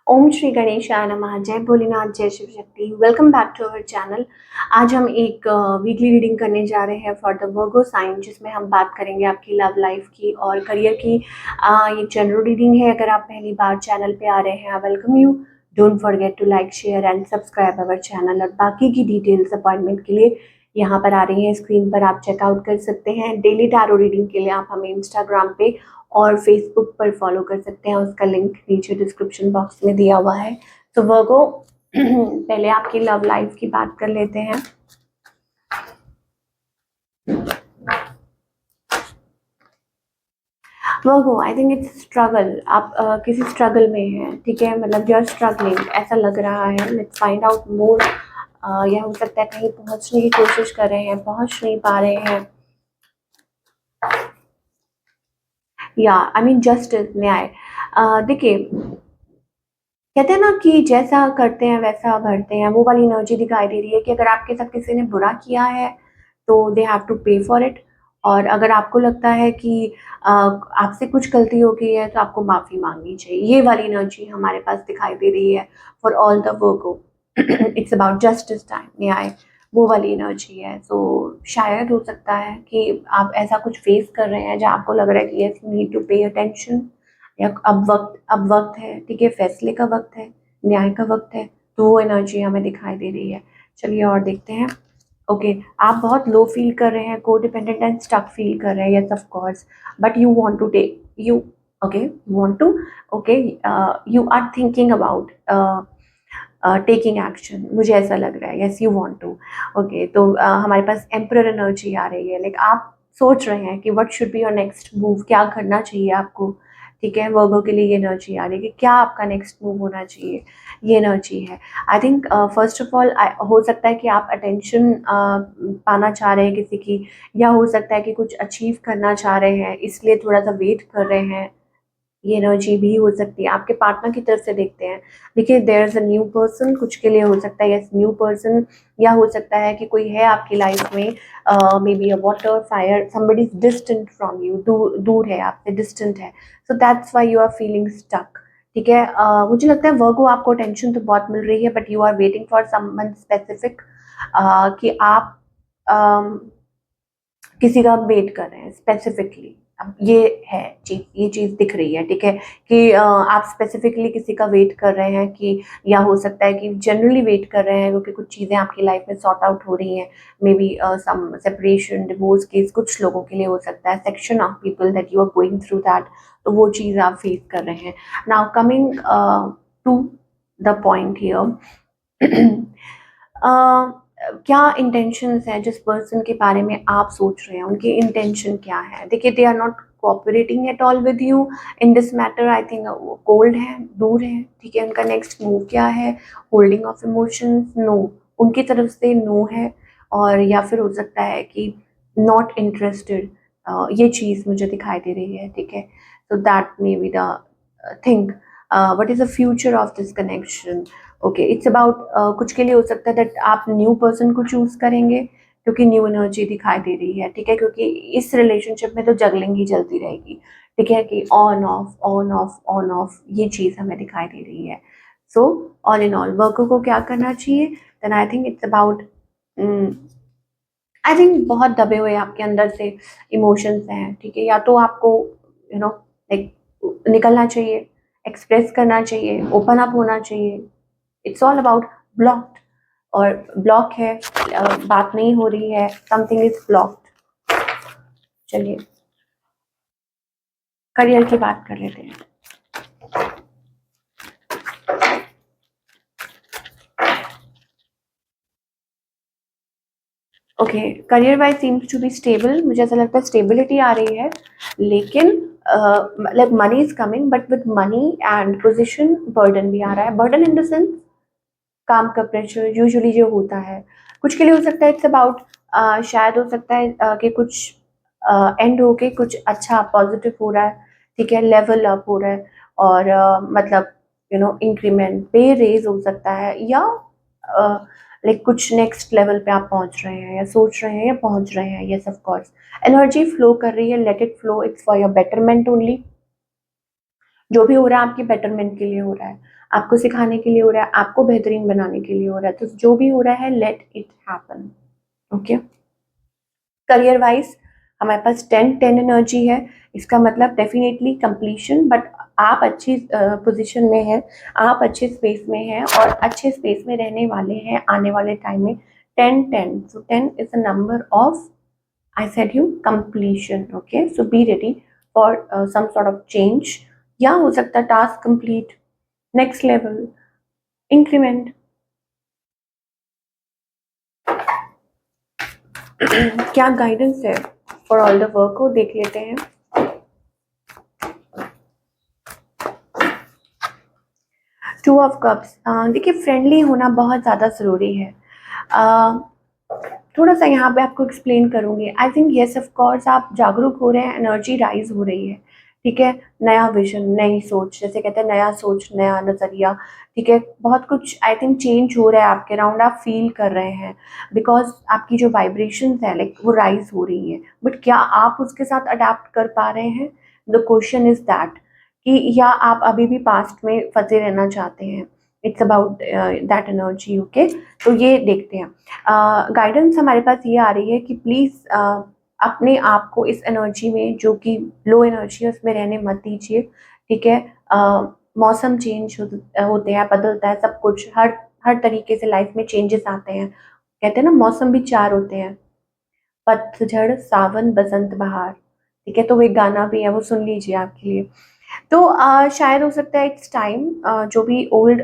ओम श्री गणेशाय नमः। जय भोलेनाथ, जय Shiv Shakti. Welcome back to our channel. आज हम एक वीकली रीडिंग करने जा रहे हैं फॉर द वर्गो साइन, जिसमें हम बात करेंगे आपकी लव लाइफ की और करियर की। ये जनरल रीडिंग है। अगर आप पहली बार चैनल पे आ रहे हैं, I welcome you. Don't forget to like, share and subscribe our channel. और बाकी की डिटेल्स अपॉइंटमेंट के लिए यहाँ पर आ रही है स्क्रीन पर, आप चेकआउट कर सकते हैं। डेली टैरो रीडिंग के लिए आप हमें इंस्टाग्राम पे और फेसबुक पर फॉलो कर सकते हैं। उसका लिंक नीचे डिस्क्रिप्शन बॉक्स में दिया हुआ है। तो वर्गो, पहले आपकी लव लाइफ की बात कर लेते हैं। वर्गो, आई थिंक इट्स स्ट्रगल। आप किसी स्ट्रगल में हैं, ठीक है, मतलब यू आर स्ट्रगलिंग, ऐसा लग रहा है। Let's find out more. यह हो सकता है कहीं पहुंचने की कोशिश कर रहे हैं, पहुंच नहीं पा रहे हैं, या आई मीन जस्टिस, न्याय। देखिए, कहते हैं ना कि जैसा करते हैं वैसा भरते हैं। वो वाली एनर्जी दिखाई दे रही है कि अगर आपके साथ किसी ने बुरा किया है तो दे हैव टू पे फॉर इट। और अगर आपको लगता है कि आपसे कुछ गलती हो गई है तो आपको माफ़ी मांगनी चाहिए। ये वाली एनर्जी हमारे पास दिखाई दे रही है for all the Virgo. It's about justice time, न्याय, वो वाली एनर्जी है। तो शायद हो सकता है कि आप ऐसा कुछ फेस कर रहे हैं जहाँ आपको लग रहा है कि yes, you need to pay attention, या अब वक्त है, ठीक है, फैसले का वक्त है, न्याय का वक्त है। तो वो एनर्जी हमें दिखाई दे रही है। चलिए और देखते हैं। ओके, आप बहुत लो फील कर रहे हैं, को डिपेंडेंट एंड स्टक फील कर रहे हैं, yes of course. But you want to take you okay want to okay you are thinking about taking action. मुझे ऐसा लग रहा है, yes you want to. Okay, तो हमारे पास एम्परर एनर्जी आ रही है। लाइक आप सोच रहे हैं कि what should be your next move, क्या करना चाहिए आपको, ठीक है। वर्गो के लिए ये एनर्जी आ रही है कि क्या आपका नेक्स्ट मूव होना चाहिए, ये एनर्जी है। I think first of all हो सकता है कि आप अटेंशन पाना चाह रहे हैं किसी की, या हो सकता है कि कुछ अचीव करना चाह रहे हैं, इसलिए थोड़ा सा वेट कर रहे हैं। ये एनर्जी भी हो सकती है। आपके पार्टनर की तरफ से देखते हैं। देखिए, there is a new person, कुछ के लिए हो सकता है यस न्यू पर्सन, या हो सकता है कि कोई है आपकी लाइफ में, maybe a water fire, somebody is distant from you, दूर दूर है आपसे, डिस्टेंट है। So that's why you are feeling stuck, ठीक है। मुझे लगता है वर्गो, आपको टेंशन तो बहुत मिल रही है, but you are waiting for someone specific, कि आप किसी का वेट कर रहे हैं स्पेसिफिकली। अब ये है चीज़, ये चीज़ दिख रही है, ठीक है, कि आप स्पेसिफिकली किसी का वेट कर रहे हैं, कि या हो सकता है कि जनरली वेट कर रहे हैं क्योंकि कुछ चीज़ें आपकी लाइफ में सॉर्ट आउट हो रही हैं। Maybe some separation, divorce case कुछ लोगों के लिए हो सकता है, section of people that you are going through that. तो वो चीज़ आप फेस कर रहे हैं। Now coming to the point here. क्या इंटेंशंस हैं जिस पर्सन के बारे में आप सोच रहे हैं, उनकी इंटेंशन क्या है। देखिए, they are not cooperating at all with you in this matter. I think वो कोल्ड है, दूर है, ठीक है। उनका नेक्स्ट मूव क्या है, होल्डिंग ऑफ इमोशंस, नो, उनकी तरफ से नो है। और या फिर हो सकता है कि नॉट इंटरेस्टेड, ये चीज़ मुझे दिखाई दे रही है, ठीक है। So that may be the think, what is the future of this connection. Okay, it's about, कुछ के लिए हो सकता है दैट आप न्यू पर्सन को चूज करेंगे क्योंकि न्यू एनर्जी दिखाई दे रही है, ठीक है। क्योंकि इस रिलेशनशिप में तो जगलिंग ही चलती रहेगी, ठीक है, कि on off on off on off, ये चीज़ हमें दिखाई दे रही है। So all in all, worker को क्या करना चाहिए, then I think it's about, I think बहुत दबे हुए आपके अंदर से इमोशंस हैं, ठीक है। या तो आपको लाइक निकलना चाहिए, एक्सप्रेस करना चाहिए, ओपन अप होना चाहिए। इट्स ऑल अबाउट ब्लॉक्ड, और ब्लॉक है, बात नहीं हो रही है, समथिंग इज ब्लॉक्ड। चलिए करियर की बात कर लेते हैं। Okay, career wise seems to be stable. मुझे ऐसा लगता है स्टेबिलिटी आ रही है, लेकिन मतलब money is coming, but with money and position burden भी आ रहा है। बर्डन इन द सेंस काम का प्रेशर यूजुअली जो होता है। कुछ के लिए हो सकता है इट्स अबाउट, शायद हो सकता है कि कुछ एंड होके कुछ अच्छा पॉजिटिव हो रहा है, ठीक है, लेवल अप हो रहा है। और मतलब इंक्रीमेंट, पे रेज हो सकता है, या लाइक कुछ नेक्स्ट लेवल पे आप पहुंच रहे हैं, या सोच रहे हैं, या पहुंच रहे हैं। Yes of course, energy flow कर रही है, let it flow, it's for your betterment only. जो भी हो रहा है आपके बेटरमेंट के लिए हो रहा है, आपको सिखाने के लिए हो रहा है, आपको बेहतरीन बनाने के लिए हो रहा है, तो जो भी हो रहा है let it happen. Okay, career wise हमारे पास 10-10 एनर्जी है, इसका मतलब डेफिनेटली कंप्लीशन, बट आप अच्छी पोजीशन में हैं, आप अच्छे स्पेस में हैं और अच्छे स्पेस में रहने वाले हैं आने वाले टाइम में। 10-10, सो 10 is a number of, I said you completion. Okay, so be ready for some sort of change. या हो सकता है task complete, next level, increment. क्या गाइडेंस है फॉर ऑल द वर्क को देख लेते हैं। टू ऑफ कप्स, देखिए फ्रेंडली होना बहुत ज़्यादा ज़रूरी है। थोड़ा सा यहाँ पे आपको एक्सप्लेन करूँगी। I think yes of course आप जागरूक हो रहे हैं, एनर्जी राइज हो रही है, ठीक है। नया विजन, नई सोच, जैसे कहते हैं नया सोच नया नज़रिया, ठीक है। बहुत कुछ आई थिंक चेंज हो रहा है आपके अराउंड, आप फील कर रहे हैं बिकॉज आपकी जो वाइब्रेशंस है लाइक वो राइज हो रही हैं, बट क्या आप उसके साथ अडेप्ट कर पा रहे हैं? द क्वेश्चन इज दैट, कि या आप अभी भी पास्ट में फंसे रहना चाहते हैं। It's about that energy. Okay, तो ये देखते हैं। गाइडेंस हमारे पास ये आ रही है कि प्लीज़ अपने आप को इस एनर्जी में, जो कि लो एनर्जी है, उसमें रहने मत दीजिए, ठीक है। मौसम चेंज होते हैं, बदलता है सब कुछ, हर हर तरीके से लाइफ में चेंजेस आते हैं। कहते हैं ना मौसम भी 4 होते हैं, पतझड़, सावन, बसंत, बहार, ठीक है। तो वो एक गाना भी है, वो सुन लीजिए आपके लिए। तो शायद हो सकता है इट्स टाइम, जो भी ओल्ड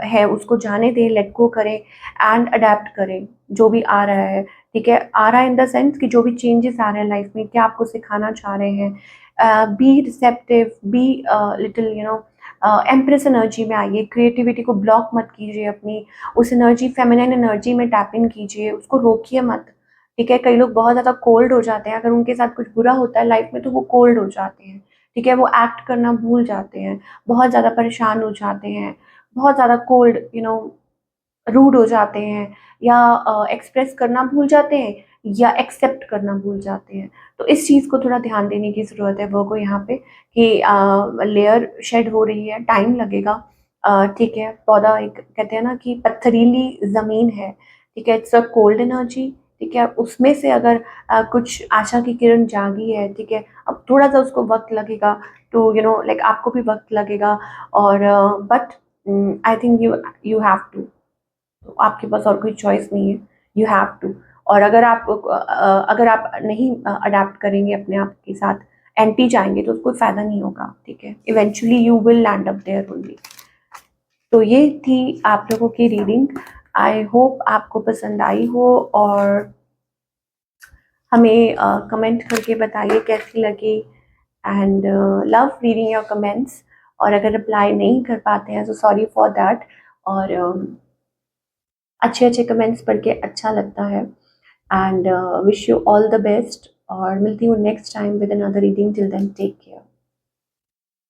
है उसको जाने दें, लेट गो करें एंड अडेप्ट करें जो भी आ रहा है, ठीक है। आ रहा है इन द सेंस कि जो भी चेंजेस आ रहे हैं लाइफ में, क्या आपको सिखाना चाह रहे हैं। Be receptive, be little empress energy में आइए, क्रिएटिविटी को ब्लॉक मत कीजिए अपनी, उस एनर्जी फेमिनिन एनर्जी में टैप इन कीजिए, उसको रोकिए मत, ठीक है। कई लोग बहुत ज़्यादा कोल्ड हो जाते हैं, अगर उनके साथ कुछ बुरा होता है लाइफ में तो वो कोल्ड हो जाते हैं, ठीक है। वो एक्ट करना भूल जाते हैं, बहुत ज़्यादा परेशान हो जाते हैं, बहुत ज़्यादा कोल्ड रूड हो जाते हैं, या एक्सप्रेस करना भूल जाते हैं, या एक्सेप्ट करना भूल जाते हैं। तो इस चीज़ को थोड़ा ध्यान देने की ज़रूरत है वो को यहाँ पे, कि लेयर शेड हो रही है, टाइम लगेगा, ठीक है। पौधा एक कहते हैं ना कि पत्थरीली ज़मीन है, ठीक है। इट्स अ कोल्ड एनर्जी, ठीक है। उसमें से अगर कुछ आशा की किरण जागी है, ठीक है। अब थोड़ा सा उसको वक्त लगेगा, तो लाइक आपको भी वक्त लगेगा, और but I think you have to, तो आपके पास और कोई चॉइस नहीं है, यू हैव टू। और अगर आप नहीं अडेप्ट करेंगे अपने आप के साथ, एंटी जाएंगे, तो कोई फायदा नहीं होगा, ठीक है। Eventually you will land up there only. तो ये थी आप लोगों की रीडिंग, आई होप आपको पसंद आई हो, और हमें कमेंट करके बताइए कैसी लगी, and love reading your comments. और अगर रिप्लाई नहीं कर पाते हैं तो सॉरी फॉर दैट, और अच्छे अच्छे कमेंट्स पढ़ के अच्छा लगता है, and wish you all the best, और मिलती हूँ next time with another reading. Till then take care.